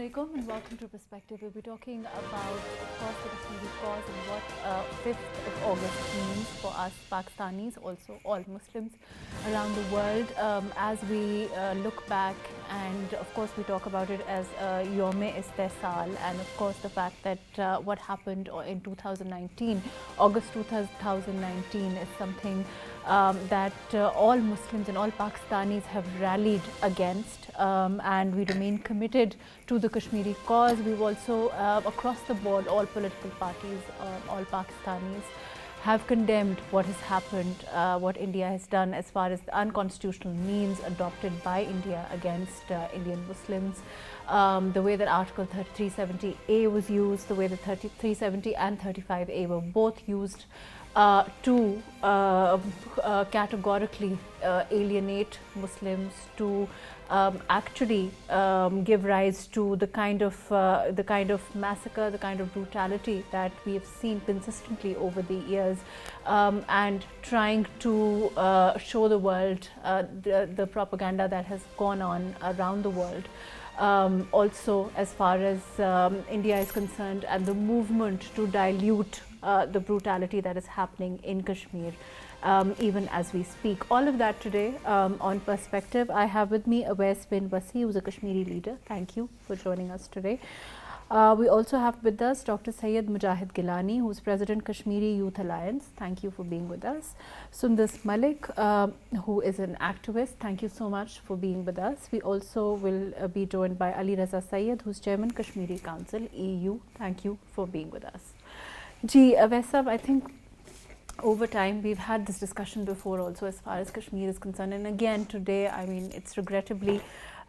Alaikum and welcome to Perspective. We'll be talking about, of course, the Kashmiri cause and what 5th of August means for us Pakistanis, also all Muslims around the world. As we look back, and of course we talk about it as Yawm-e-Istisal, and of course the fact that what happened in 2019, August 2019, is something that all Muslims and all Pakistanis have rallied against, and we remain committed to the Kashmiri cause. We've also, across the board, all political parties, all Pakistanis, have condemned what has happened, what India has done as far as the unconstitutional means adopted by India against Indian Muslims. The way that Article 370A was used, the way that 370 and 35A were both used to categorically alienate Muslims, to actually give rise to the kind of massacre, the kind of brutality that we have seen consistently over the years, and trying to show the world the propaganda that has gone on around the world. Also, as far as India is concerned, and the movement to dilute the brutality that is happening in Kashmir, even as we speak. All of that today on Perspective. I have with me Awais bin Wasi, who's a Kashmiri leader. Thank you for joining us today. We also have with us Dr. Syed Mujahid Gilani, who's President Kashmiri Youth Alliance. Thank you for being with us. Sundas Malik, who is an activist. Thank you so much for being with us. We also will be joined by Ali Raza Syed, who's Chairman Kashmiri Council, EU. Thank you for being with us. Ji, Awais sahab, I think over time we've had this discussion before also as far as Kashmir is concerned, and again today, I mean, it's regrettably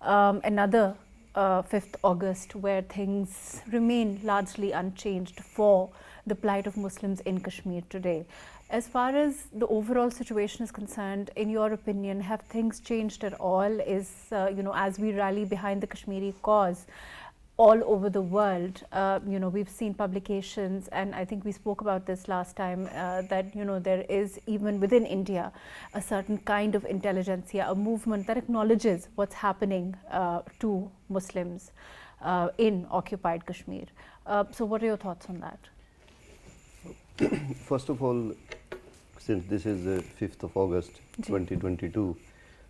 another 5th August where things remain largely unchanged for the plight of Muslims in Kashmir today. As far as the overall situation is concerned, in your opinion, have things changed at all? Is, as we rally behind the Kashmiri cause all over the world, we've seen publications, and I think we spoke about this last time, that, there is even within India a certain kind of intelligentsia, a movement that acknowledges what's happening to Muslims in occupied Kashmir. So what are your thoughts on that? First of all, since this is the 5th of August 2022,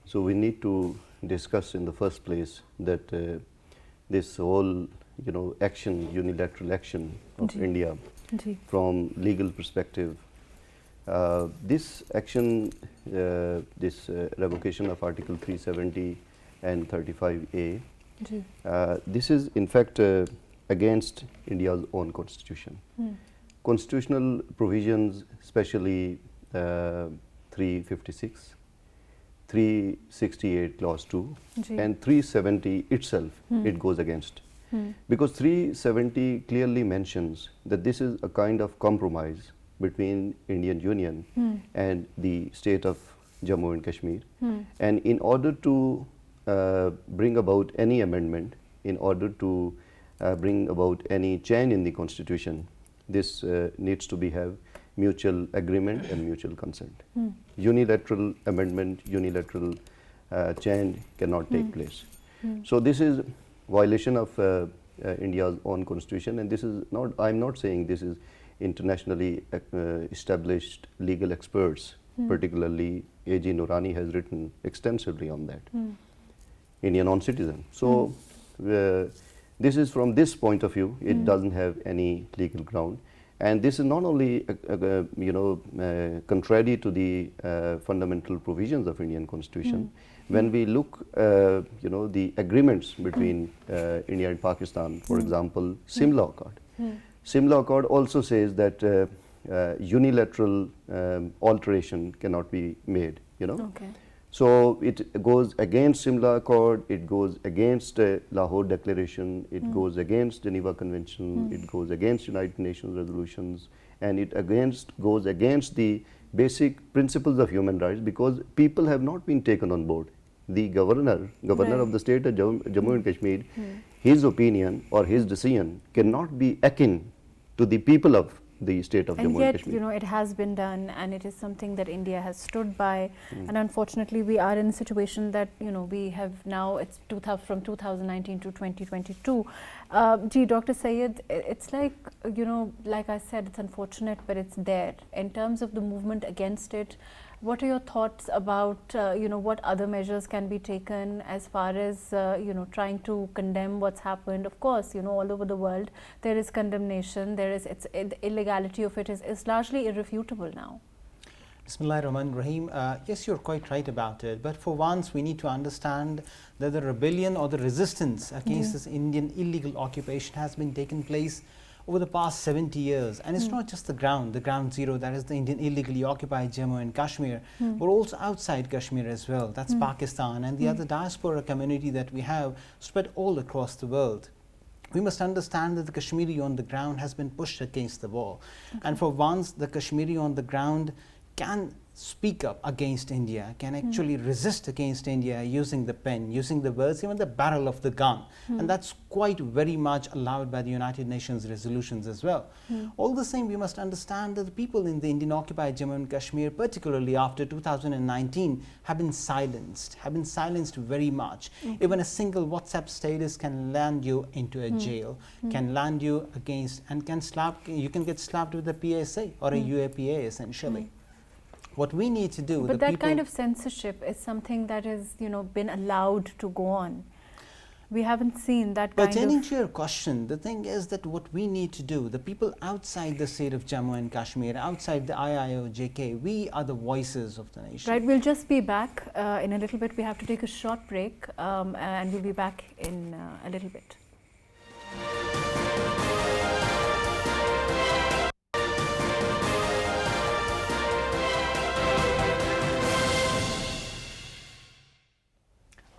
so we need to discuss in the first place that this whole, action, unilateral action of India from legal perspective, this action, this revocation of Article 370 and 35A, this is in fact against India's own constitution. Constitutional provisions, especially 356, 368 clause 2 and 370 itself, it goes against. Because 370 clearly mentions that this is a kind of compromise between Indian Union and the state of Jammu and Kashmir. And in order to bring about any amendment, in order to bring about any change in the constitution, this needs to have mutual agreement and mutual consent. Unilateral amendment, unilateral change cannot take place. So this is violation of India's own constitution, and this is not, I'm not saying this is internationally established legal experts, particularly A.G. Noorani has written extensively on that, Indian non-citizen. So this is from this point of view, it doesn't have any legal ground. And this is not only, contrary to the fundamental provisions of Indian Constitution. When we look, the agreements between India and Pakistan, for example, Simla Accord. Simla Accord also says that unilateral alteration cannot be made, Okay. So it goes against Simla Accord, it goes against Lahore Declaration, it goes against Geneva Convention, it goes against United Nations resolutions, and it goes against the basic principles of human rights, because people have not been taken on board. The governor of the state of Jammu and Kashmir, his opinion or his decision cannot be akin to the people of the state of Jammu and yet, Kashmir. you know, it has been done, and it is something that India has stood by. And unfortunately, we are in a situation that, you know, we have now, it's from 2019 to 2022. Dr. Syed, it's like, you know, like I said, it's unfortunate, but it's there. In terms of the movement against it, what are your thoughts about, you know, what other measures can be taken as far as, you know, trying to condemn what's happened? Of course, you know, all over the world, there is condemnation, the illegality of it is largely irrefutable now. Bismillahir-Rahmanir-Rahim. Yes, you're quite right about it. But for once, we need to understand that the rebellion or the resistance against this Indian illegal occupation has been taking place over the past 70 years. And it's not just the ground zero, that is the Indian illegally occupied Jammu and Kashmir, but also outside Kashmir as well. That's Pakistan and the other diaspora community that we have spread all across the world. We must understand that the Kashmiri on the ground has been pushed against the wall. And for once, the Kashmiri on the ground can speak up against India, can actually resist against India using the pen, using the words, even the barrel of the gun. And that's quite very much allowed by the United Nations resolutions as well. All the same, we must understand that the people in the Indian occupied Jammu and Kashmir, particularly after 2019, have been silenced very much. Even a single WhatsApp status can land you into a jail, can land you against, and you can get slapped with a PSA or a UAPA essentially. What we need to do, but that kind of censorship is something that has, you know, been allowed to go on. We haven't seen that kind of. Pertaining to your question, the thing is that what we need to do, the people outside the state of Jammu and Kashmir, outside the IIOJK, we are the voices of the nation. Right, we'll just be back in a little bit. We have to take a short break, and we'll be back in a little bit.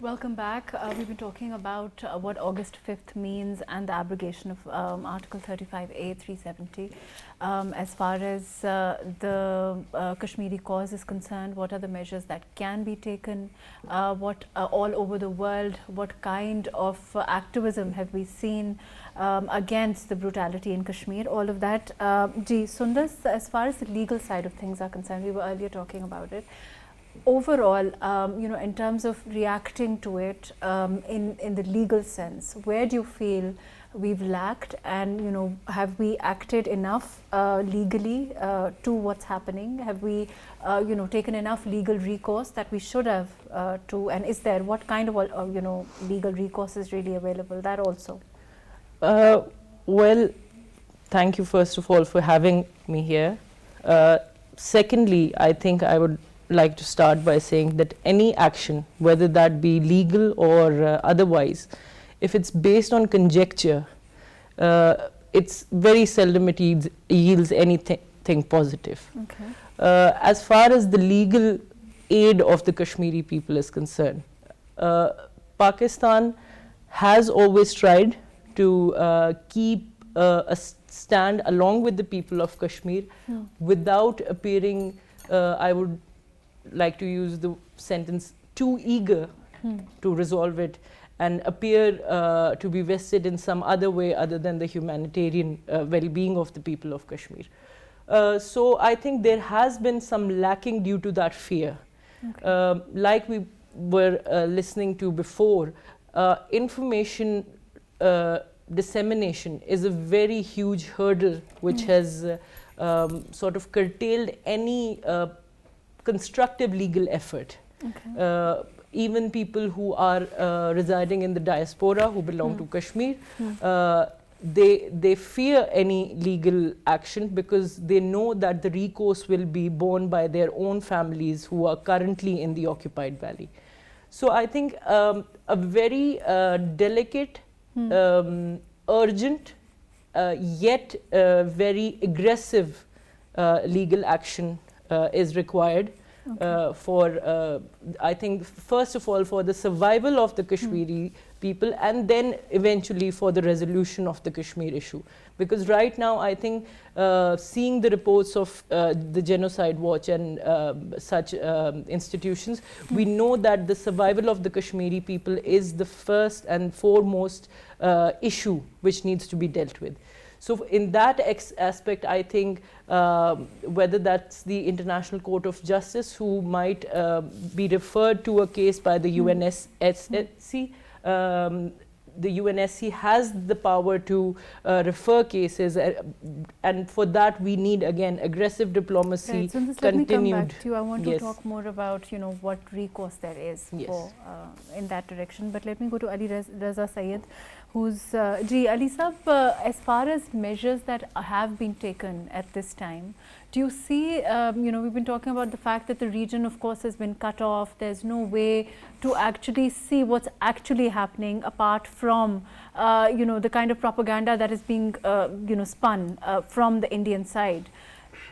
Welcome back. We've been talking about what August 5th means and the abrogation of Article 35A 370. As far as the Kashmiri cause is concerned, what are the measures that can be taken? What all over the world, what kind of activism have we seen against the brutality in Kashmir? All of that. Sundar, as far as the legal side of things are concerned, we were earlier talking about it. Overall, you know, in terms of reacting to it in the legal sense, where do you feel we've lacked, and, you know, have we acted enough legally to what's happening? Have we, you know, taken enough legal recourse that we should have to, and is there, what kind of, you know, legal recourse is really available? That also. Well, thank you first of all for having me here. Secondly, I think I would like to start by saying that any action, whether that be legal or otherwise, if it's based on conjecture, it's very seldom it yields anything positive. Okay. As far as the legal aid of the Kashmiri people is concerned, Pakistan has always tried to keep a stand along with the people of Kashmir without appearing, I would like to use the sentence, too eager to resolve it and appear to be vested in some other way other than the humanitarian well-being of the people of Kashmir. So I think there has been some lacking due to that fear. Okay. Like we were listening to before, information dissemination is a very huge hurdle which has sort of curtailed any constructive legal effort. Okay. Even people who are residing in the diaspora who belong to Kashmir, they fear any legal action because they know that the recourse will be borne by their own families who are currently in the occupied valley. So I think a very delicate, urgent, yet very aggressive legal action is required. For I think first of all for the survival of the Kashmiri people, and then eventually for the resolution of the Kashmir issue, because right now I think seeing the reports of the Genocide Watch and such institutions, we know that the survival of the Kashmiri people is the first and foremost issue which needs to be dealt with. So in that aspect, I think whether that's the International Court of Justice, who might be referred to a case by the UNSC, the UNSC has the power to refer cases, and for that we need again aggressive diplomacy. Right. So this, let me come back to you. I want to talk more about what recourse there is for in that direction. But let me go to Ali Raza Syed, who's Ali Sab. As far as measures that have been taken at this time, do you see? We've been talking about the fact that the region, of course, has been cut off. There's no way to actually see what's actually happening apart from the kind of propaganda that is being spun from the Indian side.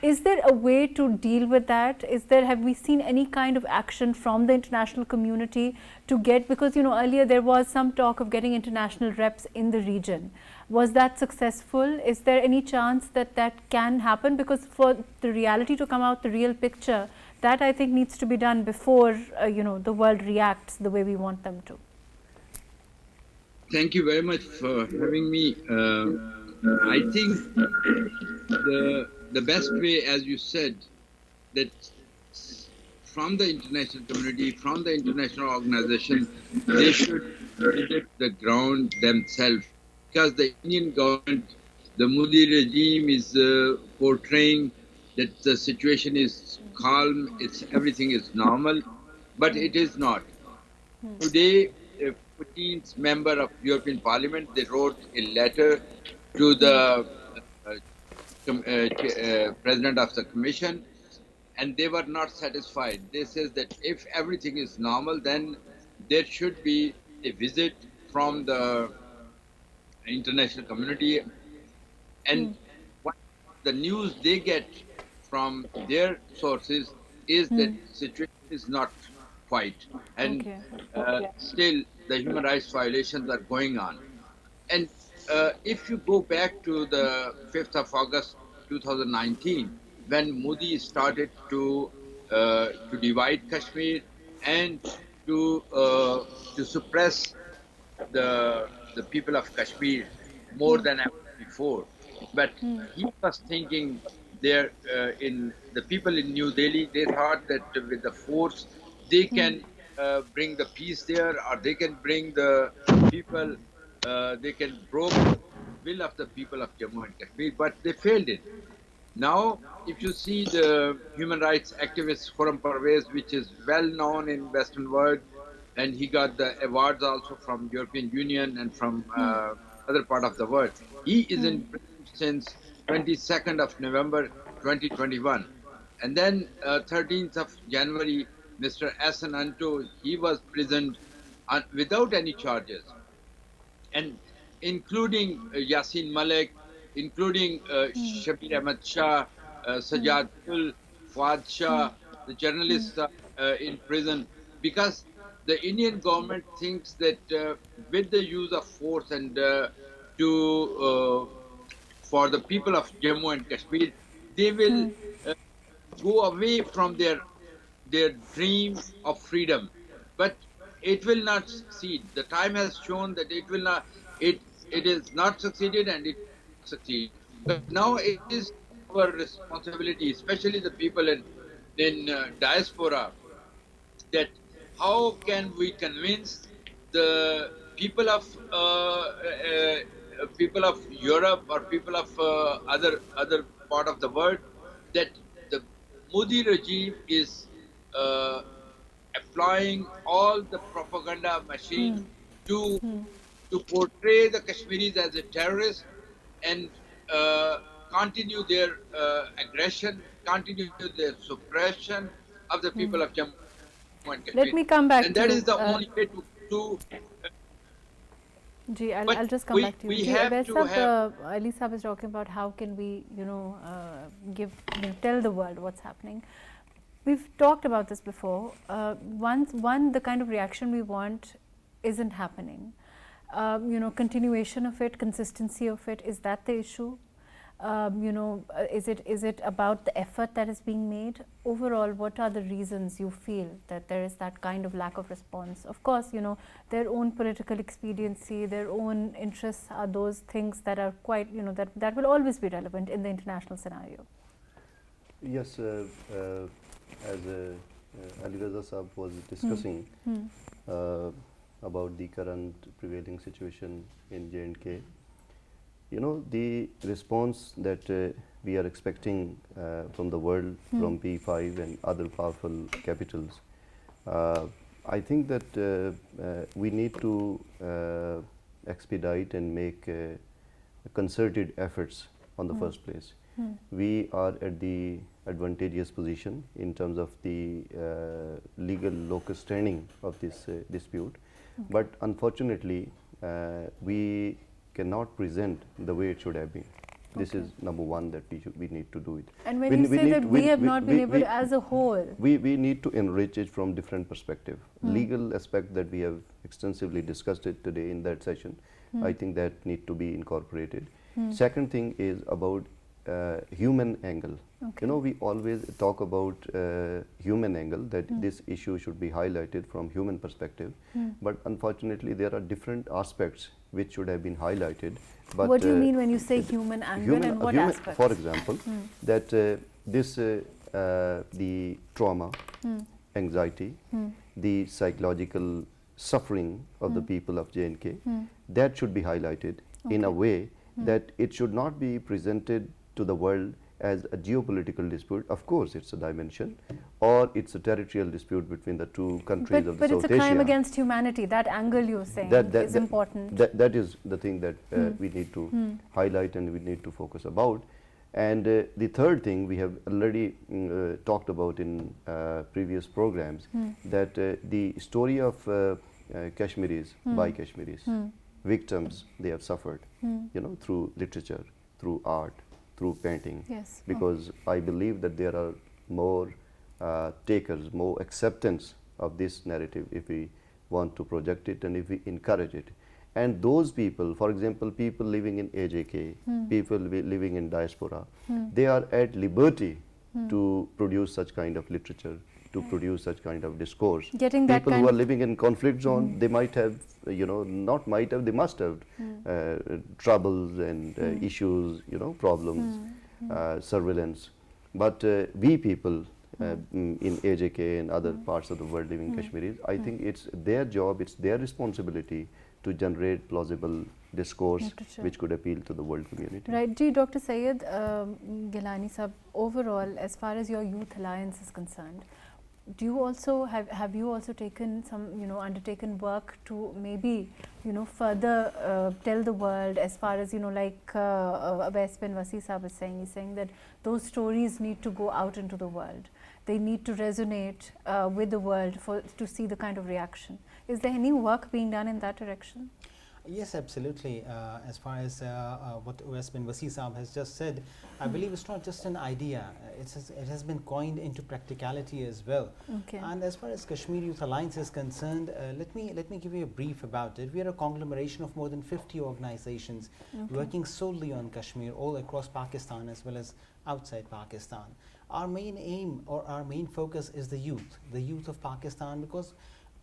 Is there a way to deal with that? Have we seen any kind of action from the international community to get, because earlier there was some talk of getting international reps in the region. Was that successful? Is there any chance that that can happen? Because for the reality to come out, the real picture, that I think needs to be done before the world reacts the way we want them to. Thank you very much for having me. I think the best way, as you said, that from the international community, from the international organization, they should hit the ground themselves, because the Indian government, the Modi regime is portraying that the situation is calm, everything is normal, but it is not. Today, a 14th member of European Parliament, they wrote a letter to the President of the Commission, and they were not satisfied. They said that if everything is normal, then there should be a visit from the international community, and what the news they get from their sources is that the situation is not quite, and still the human rights violations are going on. And if you go back to the 5th of August 2019, when Modi started to divide Kashmir and to suppress the people of Kashmir more than ever before, but he was thinking there in the people in New Delhi, they thought that with the force they can bring the peace there, or they can bring the people. They can broke the will of the people of Jammu and Kashmir, but they failed it. Now, if you see the human rights activist Khurram Parvez, which is well known in Western world, and he got the awards also from European Union and from other part of the world. He is in prison since 22nd of November 2021, and then 13th of January, Mr. Hassan Anto, he was imprisoned without any charges, and including Yasin Malik, including Shabir Ahmad Shah, Sajjad Ul, Fuad Shah, the journalists are in prison, because the Indian government thinks that with the use of force and for the people of Jammu and Kashmir, they will go away from their dream of freedom. But it will not succeed. The time has shown that it will not. It is not succeeded, and it will succeed. But now it is our responsibility, especially the people in diaspora, that how can we convince the people of Europe or people of other part of the world that the Modi regime is applying all the propaganda machine to portray the Kashmiris as a terrorist and continue their aggression, continue their suppression of the people of Jammu and Kashmir. Let me come back and to that you. is the only way to I'll just come back to you. We have to have Ali Saab is talking about how can we, tell the world what's happening. We've talked about this before. The kind of reaction we want isn't happening. Continuation of it, consistency of it, is that the issue? Is it about the effort that is being made? Overall, what are the reasons you feel that there is that kind of lack of response? Of course, their own political expediency, their own interests are those things that are quite, that will always be relevant in the international scenario. Yes, as Ali Raza Saab was discussing about the current prevailing situation in J&K, the response that we are expecting from the world, from P5 and other powerful capitals, I think that we need to expedite and make concerted efforts on the first place. We are at the advantageous position in terms of the legal locus standing of this dispute, but unfortunately we cannot present the way it should have been. This is number one, that we need to do it. And when you say that we have not been able as a whole, we need to enrich it from different perspective. Legal aspect that we have extensively discussed it today in that session, I think that need to be incorporated. Second thing is about human angle. We always talk about human angle, that this issue should be highlighted from human perspective, but unfortunately there are different aspects which should have been highlighted. But what do you mean when you say human angle, and what aspects? For example, that the trauma, anxiety, the psychological suffering of the people of J&K, that should be highlighted in a way that it should not be presented to the world as a geopolitical dispute. Of course, it's a dimension, or it's a territorial dispute between the two countries of the South Asia. But it's a crime against humanity. That angle you're saying is important. That is the thing that we need to highlight and we need to focus about. And the third thing we have already talked about in previous programs, that the story of Kashmiris by Kashmiris, victims they have suffered, through literature, through art, through painting, because I believe that there are more takers, more acceptance of this narrative if we want to project it and if we encourage it. And those people, for example, people living in AJK, people living in diaspora, they are at liberty to produce such kind of literature, to produce such kind of discourse. People who are living in conflict zone, they might have, not might have, they must have troubles and issues, problems, surveillance. But we people in AJK and other parts of the world living Kashmiris, I think it's their job, it's their responsibility to generate plausible discourse which could appeal to the world community. Right. Dr. Syed Gilani Sahab, overall, as far as your Youth Alliance is concerned, do you also have you also taken some, undertaken work to maybe, further tell the world, as far as, like Awais bin Wasi Sahab is saying, he's saying that those stories need to go out into the world. They need to resonate with the world to see the kind of reaction. Is there any work being done in that direction? Yes, absolutely. As far as what Awais bin Wasi Sahab has just said, I believe it's not just an idea. It has been coined into practicality as well. And as far as Kashmir Youth Alliance is concerned, let me give you a brief about it. We are a conglomeration of more than 50 organizations working solely on Kashmir, all across Pakistan as well as outside Pakistan. Our main aim or our main focus is the youth of Pakistan, because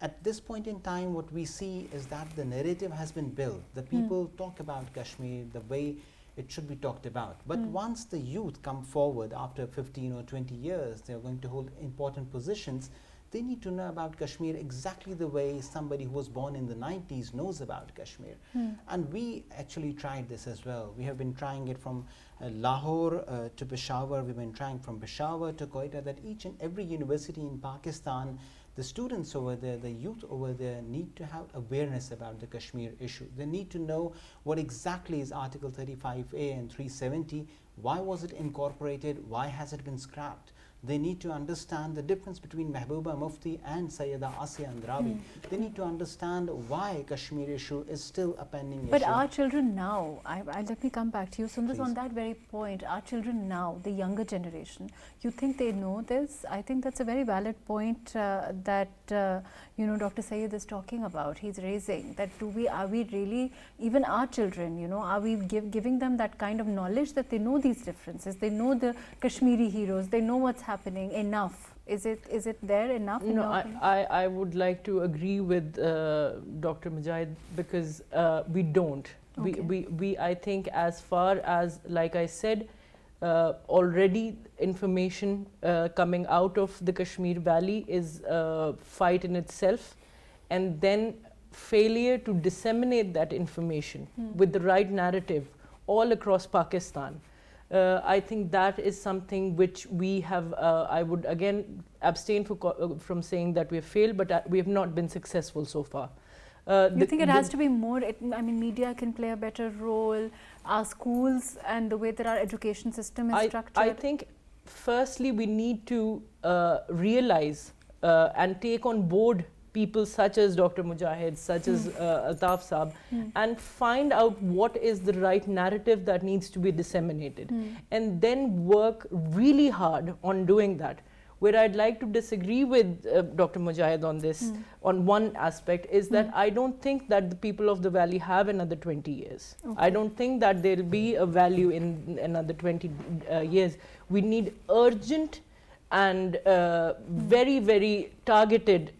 at this point in time, what we see is that the narrative has been built. The people talk about Kashmir the way it should be talked about. But once the youth come forward after 15 or 20 years, they are going to hold important positions. They need to know about Kashmir exactly the way somebody who was born in the 90s knows about Kashmir. And we actually tried this as well. We have been trying it from Lahore to Peshawar. We've been trying from Peshawar to Quetta, that each and every university in Pakistan, the students over there, the youth over there need to have awareness about the Kashmir issue. They need to know what exactly is Article 35A and 370, why was it incorporated, why has it been scrapped. They need to understand the difference between Mehbooba Mufti and Sayyida Asiya Andrawi. They need to understand why Kashmir issue is still a pending issue. But our children now, let me come back to you, Sundar, Please. on that very point. Our children now, the younger generation, you think they know this? I think that's a very valid point that Dr. Sayyid is talking about. He's raising that are we really, even our children, are we giving them that kind of knowledge that they know these differences? They know the Kashmiri heroes. They know what's happening enough. Is it there enough? No, I would like to agree with Dr. Mujahid, because we don't. Okay. I think, as far as, like I said, already information coming out of the Kashmir Valley is a fight in itself, and then failure to disseminate that information with the right narrative all across Pakistan. I think that is something which we have, I would again abstain from saying that we have failed, but we have not been successful so far. You think it has to be more, media can play a better role, our schools and the way that our education system is structured? I think firstly we need to realize and take on board people such as Dr. Mujahid, such as Altaf Saab, and find out what is the right narrative that needs to be disseminated, and then work really hard on doing that. Where I'd like to disagree with Dr. Mujahid on this, on one aspect, is that I don't think that the people of the valley have another 20 years. Okay. I don't think that there'll be a value in another 20 years. We need urgent and very, very targeted,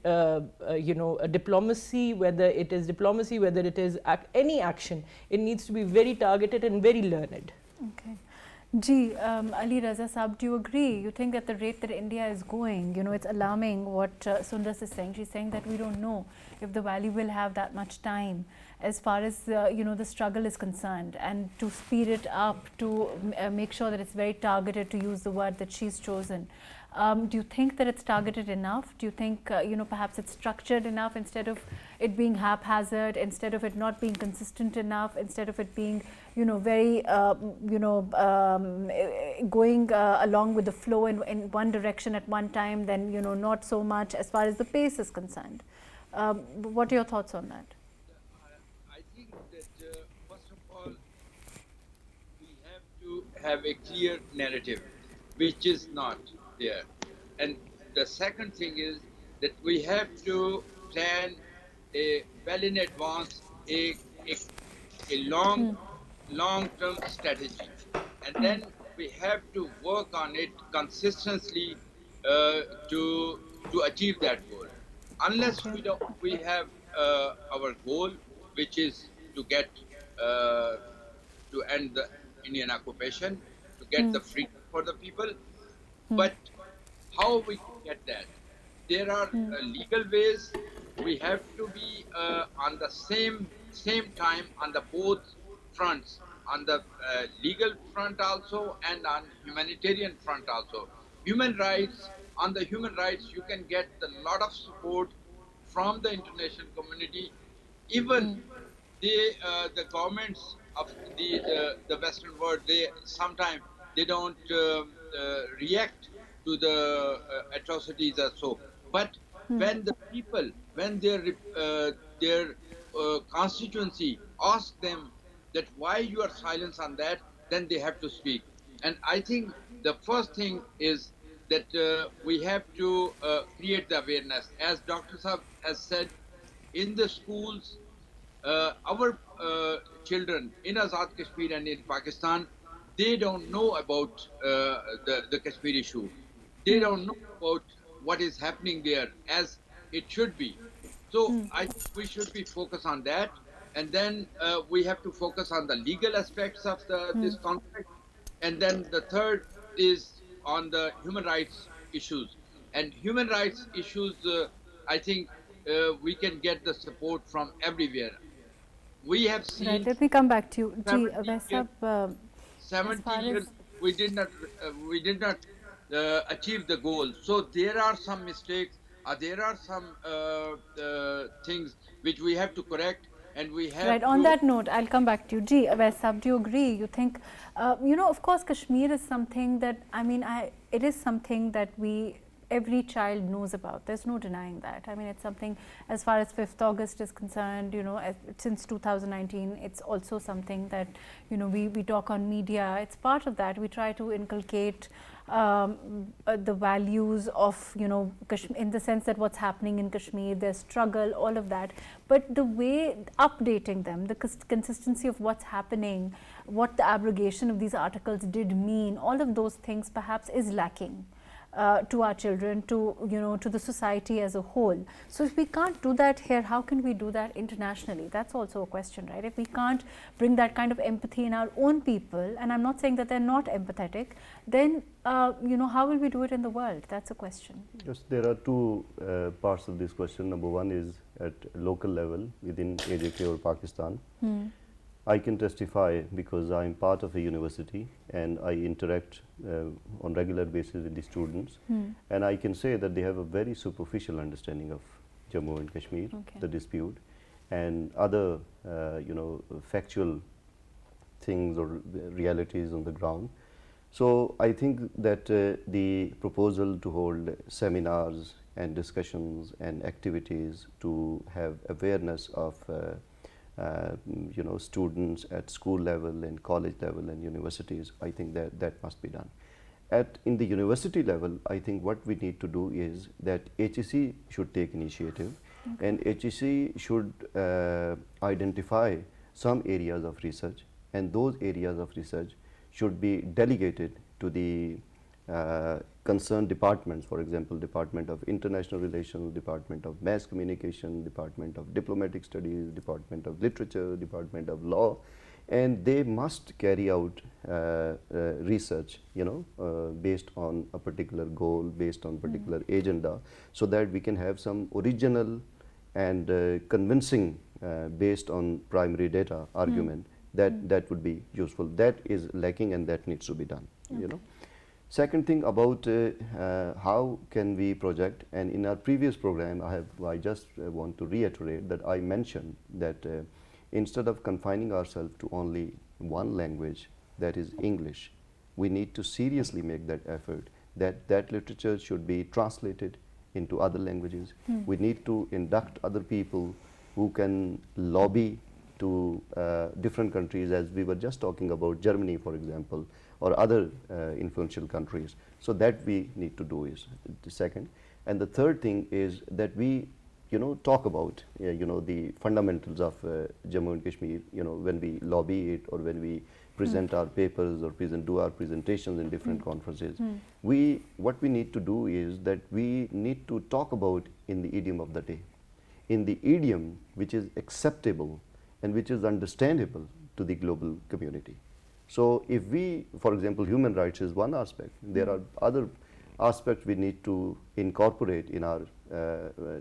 diplomacy, whether it is any action. It needs to be very targeted and very learned. Okay. Ji, Ali Raza Saab, do you agree? You think that the rate that India is going, it's alarming what Sundar is saying. She's saying that we don't know if the valley will have that much time as far as, the struggle is concerned, and to speed it up, to make sure that it's very targeted, to use the word that she's chosen. Do you think that it's targeted enough? Do you think, perhaps it's structured enough instead of it being haphazard, instead of it not being consistent enough, instead of it being, very, going along with the flow in one direction at one time, then, not so much as far as the pace is concerned? What are your thoughts on that? I think that, first of all, we have to have a clear narrative, which is not there. And the second thing is that we have to plan well in advance a long-term strategy, and then we have to work on it consistently to achieve that goal. Unless we have our goal, which is to get to end the Indian occupation, to get the freedom for the people. But how we can get that? There are legal ways. We have to be on the same time on the both fronts, on the legal front also and on humanitarian front also. Human rights, on the human rights, you can get a lot of support from the international community. Even the governments of the Western world, sometimes they don't react to the atrocities or so. But when the people, when their constituency asks them that why you are silent on that, then they have to speak. And I think the first thing is that we have to create the awareness. As Dr. Saab has said, in the schools, our children in Azad Kashmir and in Pakistan, they don't know about the Kashmir issue. They don't know about what is happening there as it should be. So I think we should be focused on that. And then we have to focus on the legal aspects of this conflict. And then the third is on the human rights issues. And human rights issues, I think we can get the support from everywhere. We have seen... Right, let me come back to you. 70 years, we did not achieve the goal. So there are some mistakes, there are some things which we have to correct. and we have Right. On that note, I'll come back to you. Ji, Vaisab, do you agree? You think, of course, Kashmir is something that, it is something that every child knows about. There's no denying that. It's something, as far as 5th August is concerned, since 2019, it's also something that, we talk on media. It's part of that. We try to inculcate the values of, Kashmir, in the sense that what's happening in Kashmir, their struggle, all of that. But the way updating them, the consistency of what's happening, what the abrogation of these articles did mean, all of those things perhaps is lacking. To our children, to the society as a whole. So if we can't do that here, how can we do that internationally? That's also a question, right? If we can't bring that kind of empathy in our own people, and I'm not saying that they're not empathetic, then how will we do it in the world? That's a question. Yes, there are two parts of this question. Number one is at local level within AJK or Pakistan. I can testify because I am part of a university and I interact on regular basis with the students, and I can say that they have a very superficial understanding of Jammu and Kashmir, the dispute, and other factual things or realities on the ground. So I think that the proposal to hold seminars and discussions and activities to have awareness of students at school level and college level and universities, I think that must be done. In the university level, I think what we need to do is that HEC should take initiative, and HEC should identify some areas of research, and those areas of research should be delegated to the concerned departments, for example, Department of International Relations, Department of Mass Communication, Department of Diplomatic Studies, Department of Literature, Department of Law, and they must carry out research, based on a particular goal, based on particular agenda, so that we can have some original and convincing, based on primary data argument, that would be useful. That is lacking, and that needs to be done. Second thing about how can we project, and in our previous program I just want to reiterate that I mentioned that instead of confining ourselves to only one language, that is English, we need to seriously make that effort, that literature should be translated into other languages. We need to induct other people who can lobby to different countries, as we were just talking about Germany, for example, or other influential countries. So that we need to do is the second. And the third thing is that we talk about the fundamentals of Jammu and Kashmir, when we lobby it or when we present our papers or do our presentations in different conferences. What we need to do is that we need to talk about in the idiom of the day, in the idiom which is acceptable and which is understandable to the global community. So if we, for example, human rights is one aspect, there are other aspects we need to incorporate in our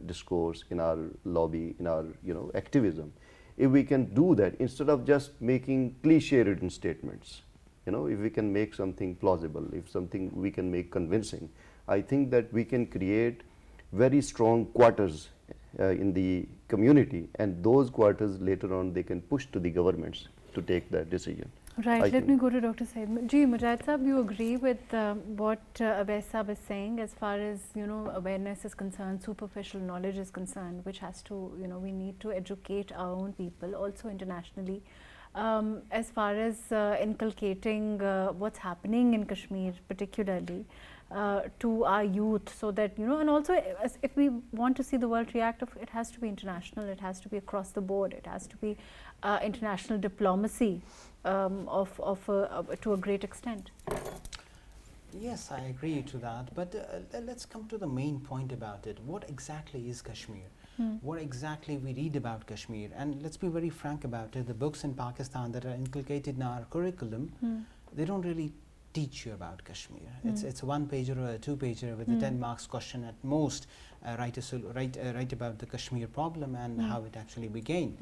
discourse, in our lobby, in our activism. If we can do that, instead of just making cliche-ridden statements, if we can make something plausible, if something we can make convincing, I think that we can create very strong quarters in the community, and those quarters later on they can push to the governments to take that decision. Right, let me go to Dr. Said. Ji, Mujahid Sahab, you agree with what Abais Sahab is saying as far as awareness is concerned, superficial knowledge is concerned, which has to, we need to educate our own people also internationally, as far as inculcating what's happening in Kashmir particularly to our youth, so that and also if we want to see the world react, it has to be international, it has to be across the board, it has to be international diplomacy to a great extent. Yes, I agree to that, but let's come to the main point about it. What exactly is Kashmir? What exactly we read about Kashmir? And let's be very frank about it, the books in Pakistan that are inculcated in our curriculum, they don't really teach you about Kashmir. It's a one-pager or a two-pager with a 10 marks question at most. Write about the Kashmir problem and how it actually began.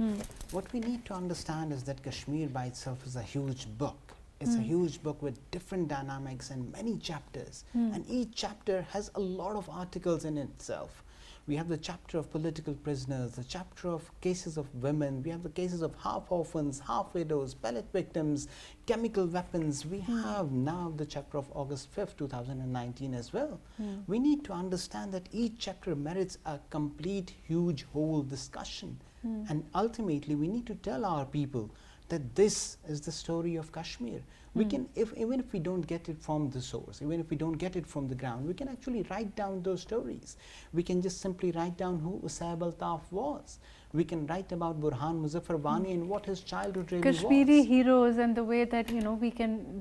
What we need to understand is that Kashmir by itself is a huge book. It's a huge book with different dynamics and many chapters, and each chapter has a lot of articles in itself. We have the chapter of political prisoners, the chapter of cases of women, we have the cases of half orphans, half widows, pellet victims, chemical weapons. We have now the chapter of August 5th, 2019 as well. We need to understand that each chapter merits a complete, huge, whole discussion. And ultimately, we need to tell our people that this is the story of Kashmir. We can, even if we don't get it from the source, even if we don't get it from the ground, we can actually write down those stories. We can just simply write down who Usaib Altaf was. We can write about Burhan Muzaffar Wani and what his childhood really Kashmiri was. heroes and the way that, you know,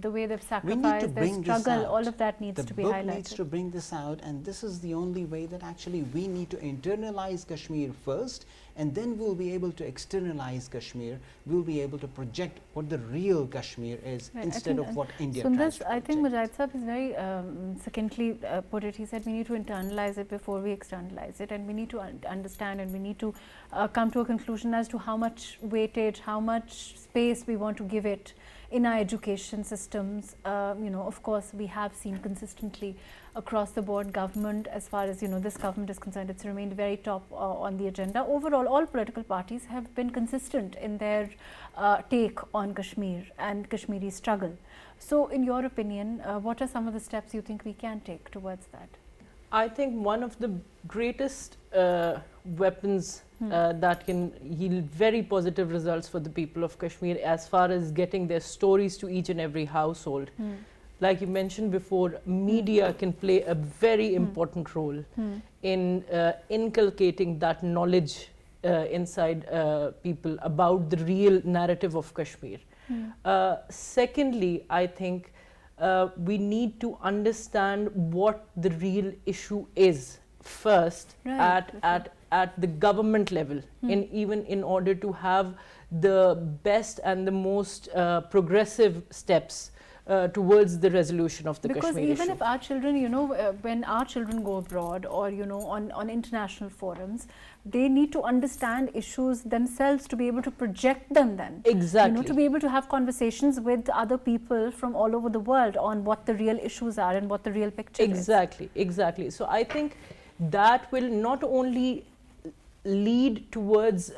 the way they've sacrificed, their struggle, all of that needs to be highlighted. The book needs to bring this out, and this is the only way that actually we need to internalize Kashmir first, and then we'll be able to externalize Kashmir. We'll be able to project what the real Kashmir is instead of what India tries to I think project. Mujahid Sahab is very succinctly put it. He said we need to internalize it before we externalize it, and we need to understand, and we need to come to a conclusion as to how much weightage, how much space we want to give it in our education systems. You know, of course, we have seen consistently across the board government, as far as, you know, this government is concerned, it's remained very top on the agenda. Overall, all political parties have been consistent in their take on Kashmir and Kashmiri struggle. So in your opinion, what are some of the steps you think we can take towards that? I think one of the greatest weapons that can yield very positive results for the people of Kashmir as far as getting their stories to each and every household. Like you mentioned before, media can play a very important role in inculcating that knowledge inside people about the real narrative of Kashmir. Secondly, I think we need to understand what the real issue is first at the government level, even in order to have the best and the most progressive steps towards the resolution of the Kashmir issue. Because even if our children, you know, when our children go abroad or, you know, on international forums, they need to understand issues themselves to be able to project them then. Exactly. You know, to be able to have conversations with other people from all over the world on what the real issues are and what the real picture is. Exactly, exactly. So I think that will not only lead towards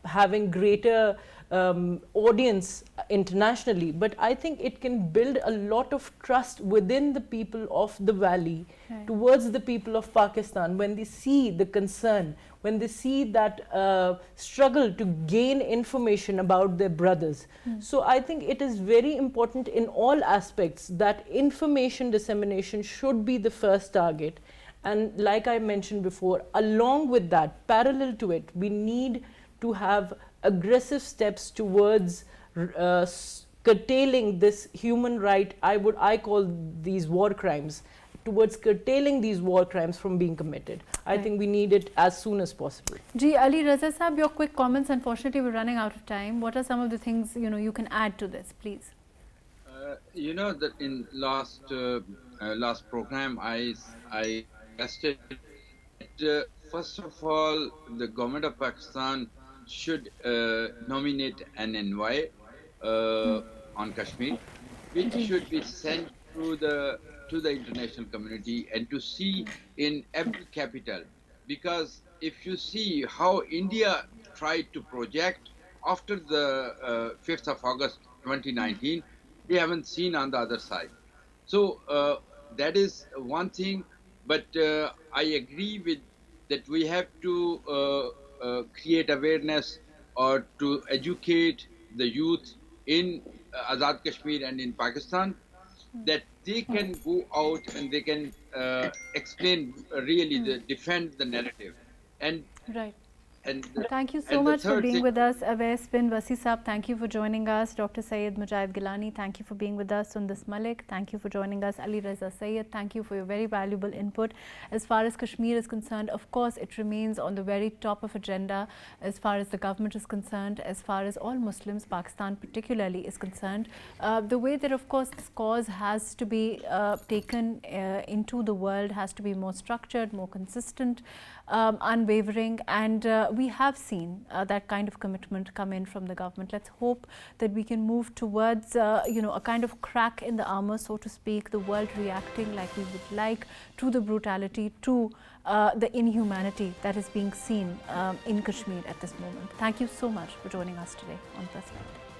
having greater audience internationally, but I think it can build a lot of trust within the people of the valley towards the people of Pakistan when they see the concern, when they see that struggle to gain information about their brothers. So I think it is very important in all aspects that information dissemination should be the first target. And like I mentioned before, along with that, parallel to it, we need to have aggressive steps towards curtailing this human right, I call these war crimes, towards curtailing these war crimes from being committed. I think we need it as soon as possible. Ji, Ali Raza Sahab, your quick comments. Unfortunately, we're running out of time. What are some of the things, you know, you can add to this, please? You know that in last program, I suggested that first of all, the government of Pakistan should nominate an envoy on Kashmir, which should be sent to the international community and to see in every capital. Because if you see how India tried to project after the 5th of August 2019, we haven't seen on the other side. So that is one thing, but I agree with that we have to create awareness or to educate the youth in Azad Kashmir and in Pakistan, that they can go out and they can explain really, defend the narrative. And thank you so much for being with us. Awais bin Wasi Saab, thank you for joining us. Dr. Syed Mujahid Gilani, thank you for being with us. Sundus Malik, thank you for joining us. Ali Raza Syed, thank you for your very valuable input. As far as Kashmir is concerned, of course, it remains on the very top of agenda as far as the government is concerned, as far as all Muslims, Pakistan particularly, is concerned. The way that, of course, this cause has to be taken into the world has to be more structured, more consistent, unwavering, and we have seen that kind of commitment come in from the government. Let's hope that we can move towards a kind of crack in the armor, so to speak, the world reacting like we would like to the brutality, to the inhumanity that is being seen in Kashmir at this moment. Thank you so much for joining us today on Perspective.